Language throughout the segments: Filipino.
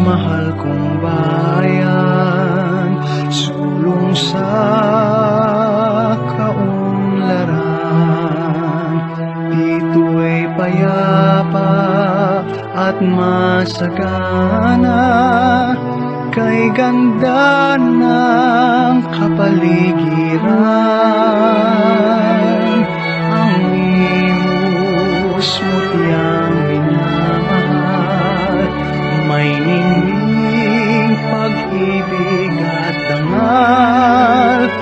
mahal kong bayan, sulong sa kaunlaran. Dito'y payapa at masagana, kay ganda ng kapaligiran. Ang imos mutiyang minamahal, may ningning pag-ibig at dangal.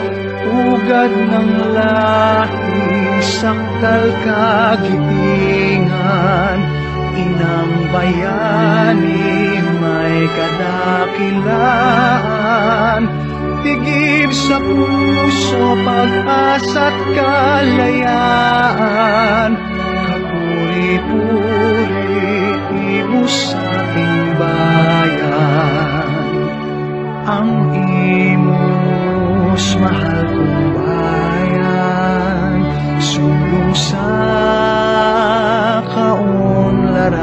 Ugad ng lahi, sakdal kagitingan, inang bayani may kadakilaan. Tigib sa puso, pag-asa't kalayaan, kapuri-puri imos sa ating bayan. Ang imos mahal kong bayan, sulong sa kaunlaran.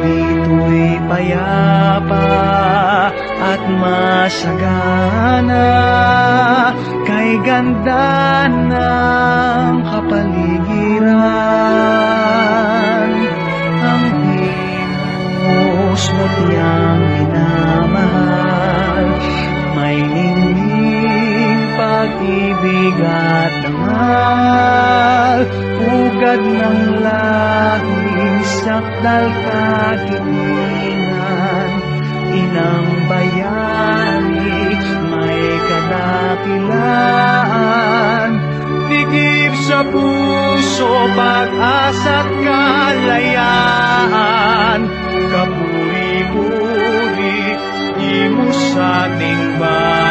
Dito'y payapa at masagana, kay ganda ng kapaligiran. Ang imos mutiyang minamahal, may ningning pag-ibig at dangal. Ugad ng lahing sakdal kagitingan, inang bayani may kadakilaan. Tigib sa puso, pag-asa't kalayaan, kapuri-puri imos sa ating bayan.